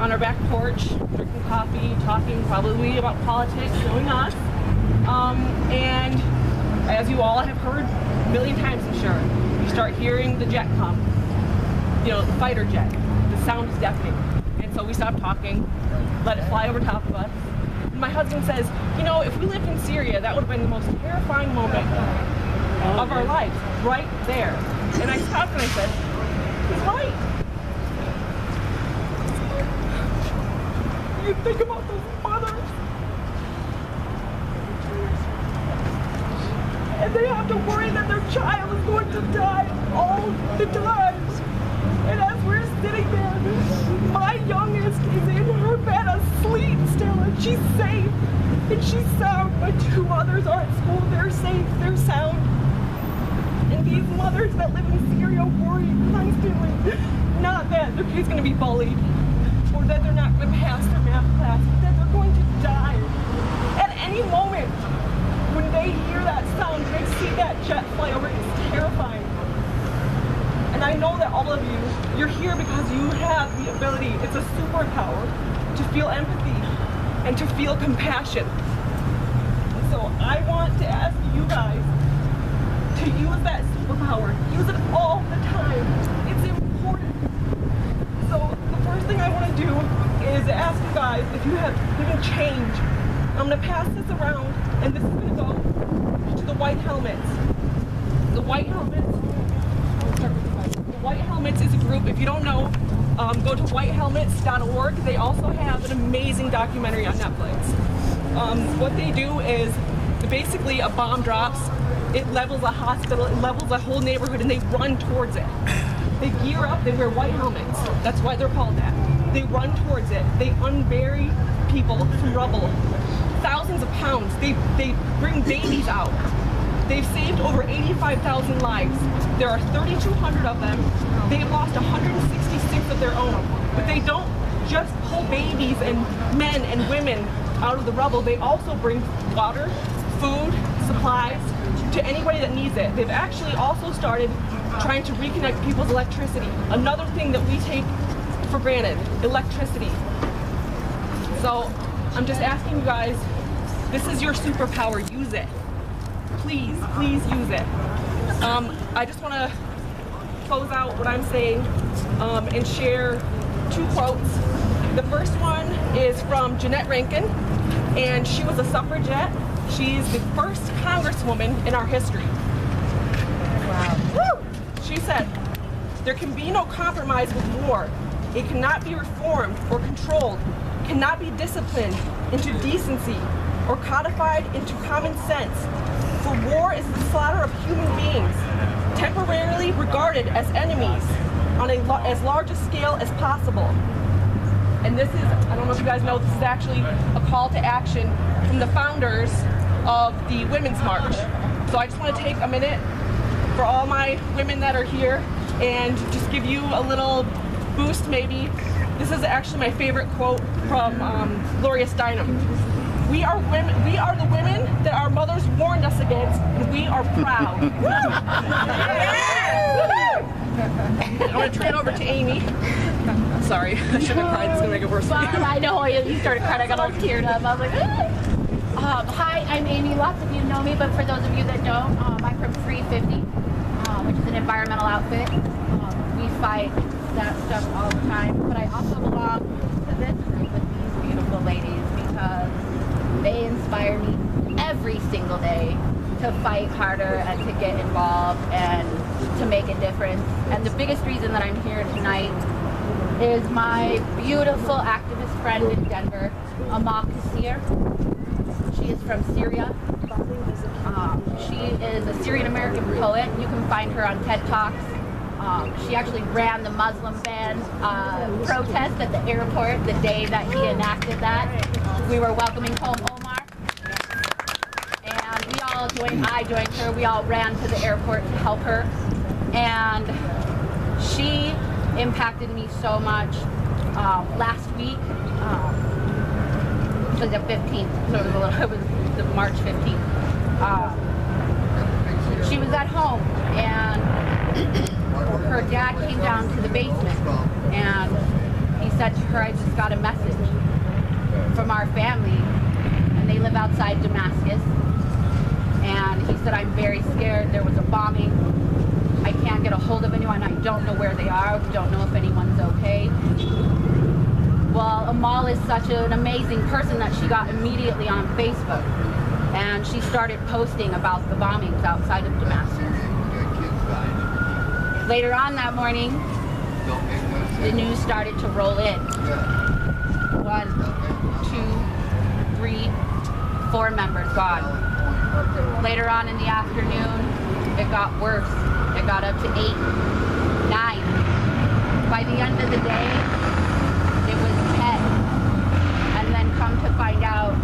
on our back porch, drinking coffee, talking probably about politics, knowing us. And as you all have heard a million times, I'm sure, you start hearing the jet come, you know, the fighter jet. The sound is deafening. And so we stopped talking, let it fly over top of us. And my husband says, you know, if we lived in Syria, that would have been the most terrifying moment of our lives, right there. And I stopped and I said, he's right. You think about those mothers, and they have to worry that their child is going to die all the time. And as we're sitting there, my youngest is in her bed asleep still, and she's safe, and she's sound. My two others are at school, they're safe, they're sound. And these mothers that live in Syria worry constantly, not that their kid's going to be bullied, or that they're not going to pass their math class, but that they're going to die. At any moment, when they hear that sound, they see that jet fly over, it's terrifying. And I know that all of you, you're here because you have the ability, it's a superpower, to feel empathy and to feel compassion. And so I want to ask you guys to use that superpower. Use it all the time. It's important. So the first thing I want to do is ask you guys if you have given change. I'm going to pass this around, and this is going to go to the white helmets. The white helmets. The White Helmets is a group. If you don't know, go to whitehelmets.org. They also have an amazing documentary on Netflix. What they do is basically a bomb drops, it levels a hospital, it levels a whole neighborhood, and they run towards it. They gear up, they wear white helmets. That's why they're called that. They run towards it. They unbury people from rubble. Thousands of pounds. They bring babies out. They've saved over 85,000 lives. There are 3,200 of them. They've lost 166 of their own. But they don't just pull babies and men and women out of the rubble. They also bring water, food, supplies to anybody that needs it. They've actually also started trying to reconnect people's electricity. Another thing that we take for granted, electricity. So I'm just asking you guys, this is your superpower, use it. Please, please use it. I just want to close out what I'm saying and share two quotes. The first one is from Jeanette Rankin, and she was a suffragette. She's the first congresswoman in our history. Wow. Woo! She said, there can be no compromise with war. It cannot be reformed or controlled, cannot be disciplined into decency or codified into common sense. For war is the slaughter of human beings, temporarily regarded as enemies on as large a scale as possible. And this is, I don't know if you guys know, this is actually a call to action from the founders of the Women's March. So I just want to take a minute for all my women that are here and just give you a little boost maybe. This is actually my favorite quote from Gloria Steinem. We are women. We are the women that our mothers warned us against, and we are proud. I'm going to turn it over to Amy. Sorry, I shouldn't have cried. It's going to make it worse. I know, you started crying. I got all teared up. I was like, hi, I'm Amy. Lots of you know me, but for those of you that don't, I'm from 350, which is an environmental outfit. We fight that stuff all the time, but I also belong to this group with these beautiful ladies because they inspire me every single day to fight harder and to get involved and to make a difference. And the biggest reason that I'm here tonight is my beautiful activist friend in Denver, Amal Kassir. She is from Syria. She is a Syrian-American poet. You can find her on TED Talks. She actually ran the Muslim ban protest at the airport the day that he enacted that. We were welcoming home Omar. And we all joined, I joined her, we all ran to the airport to help her. And she impacted me so much. Last week, it was the 15th, so it was the March 15th. She was at home and her dad came down to the basement and he said to her, I just got a message from our family, and they live outside Damascus. And he said, I'm very scared. There was a bombing. I can't get a hold of anyone. I don't know where they are. We don't know if anyone's okay. Well, Amal is such an amazing person that she got immediately on Facebook. And she started posting about the bombings outside of Damascus. Later on that morning, the news started to roll in. 1, 2, 3, 4 members gone. Later on in the afternoon, it got worse. It got up to 8, 9. By the end of the day, it was 10. And then come to find out,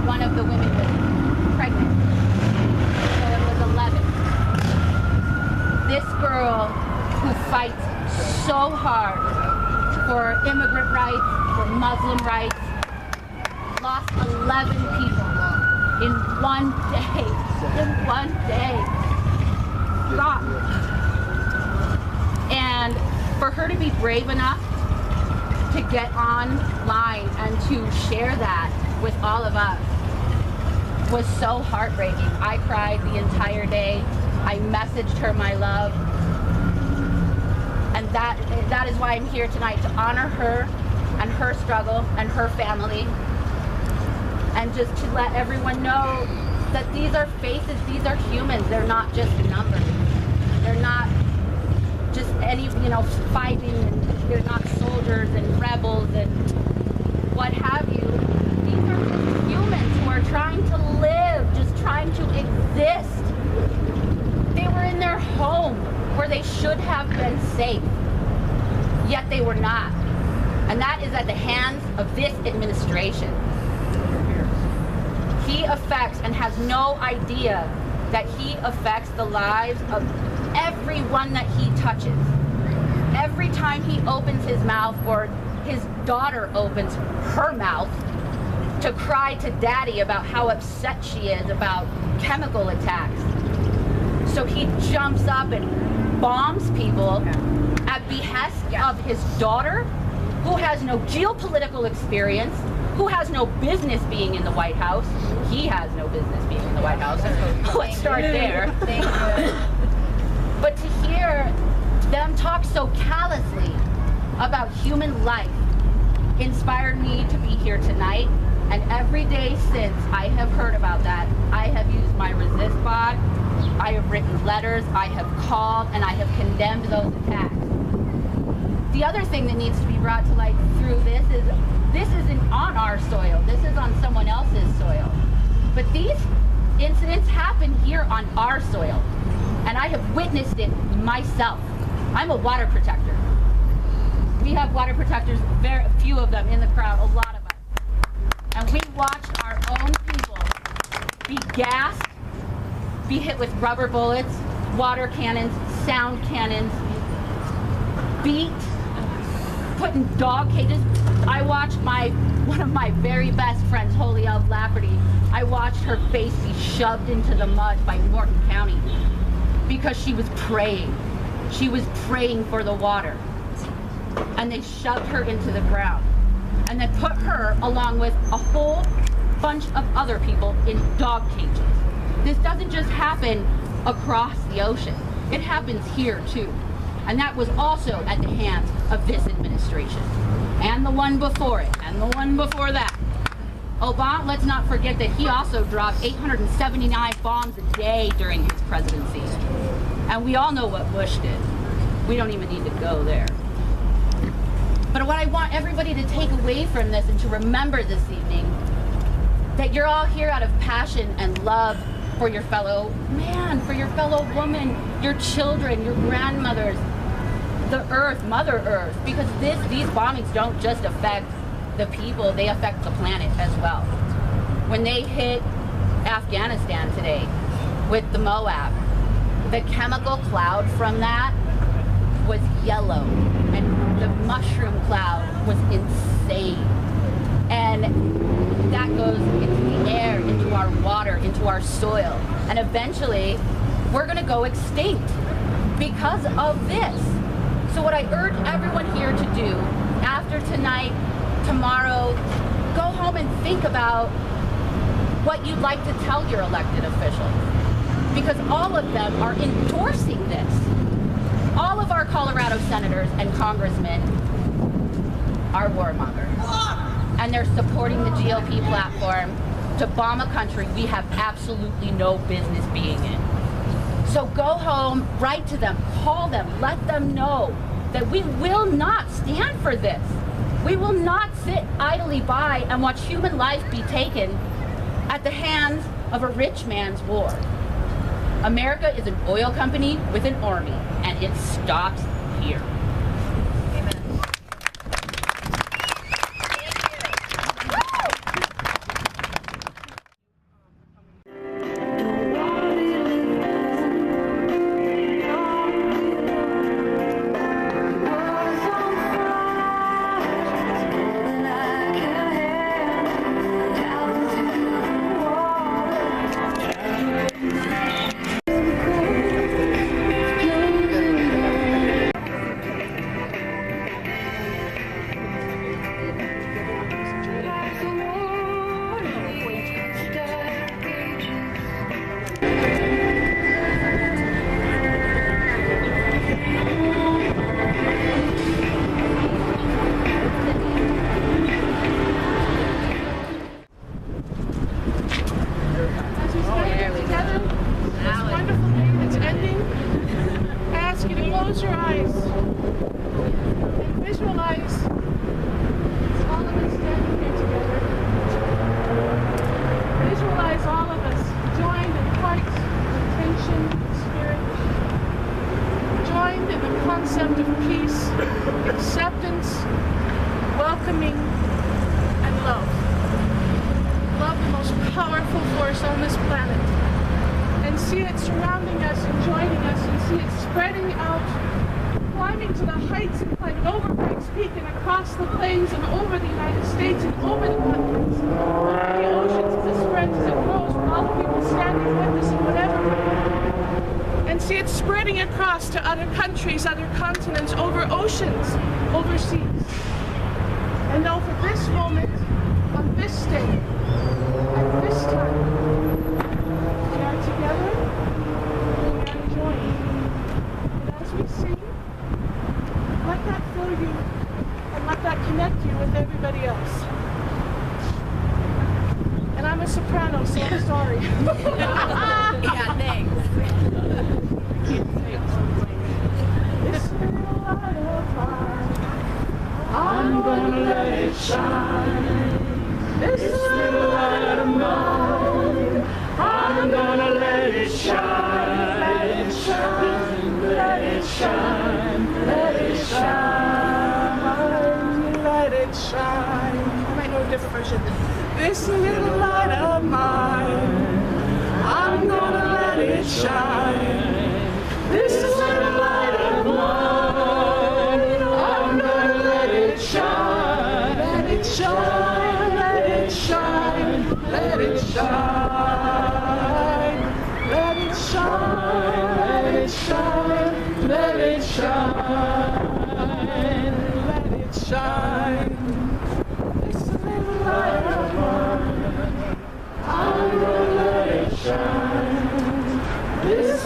one of the women was pregnant. So it was 11. This girl who fights so hard for immigrant rights, for Muslim rights, lost 11 people in one day. In one day. God. And for her to be brave enough to get online and to share that with all of us was so heartbreaking. I cried the entire day. I messaged her my love. And that is why I'm here tonight, to honor her and her struggle and her family. And just to let everyone know that these are faces, these are humans. They're not just numbers. They're not just any, fighting, and they're not soldiers and rebels and what have you. These are just humans who are trying to live, just trying to exist. They were in their home where they should have been safe, yet they were not. And that is at the hands of this administration. He affects and has no idea that he affects the lives of everyone that he touches. Every time he opens his mouth, or his daughter opens her mouth to cry to daddy about how upset she is about chemical attacks. So he jumps up and bombs people at behest of his daughter, who has no geopolitical experience, who has no business being in the White House. He has no business being in the White House. Let's start there. But to hear them talk so callously about human life inspired me to be here tonight. And every day since I have heard about that, I have used my resist bot, I have written letters, I have called, and I have condemned those attacks. The other thing that needs to be brought to light through this isn't on our soil. This is on someone else's soil. But these incidents happen here on our soil. And I have witnessed it myself. I'm a water protector. We have water protectors, very few of them in the crowd, a lot of us. And we watched our own people be gassed, be hit with rubber bullets, water cannons, sound cannons, beat, put in dog cages. I watched one of my very best friends, Holy Elf Lafferty, I watched her face be shoved into the mud by Morton County because she was praying. She was praying for the water. And they shoved her into the ground. And then put her along with a whole bunch of other people in dog cages. This doesn't just happen across the ocean. It happens here too. And that was also at the hands of this administration. And the one before it, and the one before that. Obama, let's not forget that he also dropped 879 bombs a day during his presidency. And we all know what Bush did. We don't even need to go there. But what I want everybody to take away from this and to remember this evening, that you're all here out of passion and love for your fellow man, for your fellow woman, your children, your grandmothers, the earth, Mother Earth, because these bombings don't just affect the people, they affect the planet as well. When they hit Afghanistan today with the Moab, the chemical cloud from that was yellow, and the mushroom cloud was insane. And that goes into the air, into our water, into our soil. And eventually, we're gonna go extinct because of this. So what I urge everyone here to do after tonight, tomorrow, go home and think about what you'd like to tell your elected officials. Because all of them are endorsing this. All of our Colorado senators and congressmen are warmongers. And they're supporting the GOP platform to bomb a country we have absolutely no business being in. So go home, write to them, call them, let them know that we will not stand for this. We will not sit idly by and watch human life be taken at the hands of a rich man's war. America is an oil company with an army, and it stops here. Close your eyes and visualize all of us standing here together. Visualize all of us joined in heart, intention, spirit, joined in the concept of peace, acceptance, welcoming, and love. Love, the most powerful force on this planet. And see it surrounding us and joining us, and see it spreading out, climbing to the heights and climbing over Pikes Peak and across the plains and over the United States and over the continents, over the oceans as it spreads, as it grows, with all the people standing with us and whatever. And see it spreading across to other countries, other continents, over oceans, overseas. And know for this moment, on this day, at this time, together, we are enjoying. And as we sing, let that fill you and let that connect you with everybody else. And I'm a soprano, so I'm sorry. Yeah, thanks. This little light of mine, I'm gonna let it shine. This little light of mine, I'm gonna let it shine, let it shine, let it shine, let it shine, let it shine. I might know a different version. This little light of mine, I'm gonna let it shine. This little light of mine, I'm gonna let it shine, let it shine, let it shine, let it shine. Let it shine, let it shine, let it shine, let it shine. This little light of mine, I'm gonna let it shine. This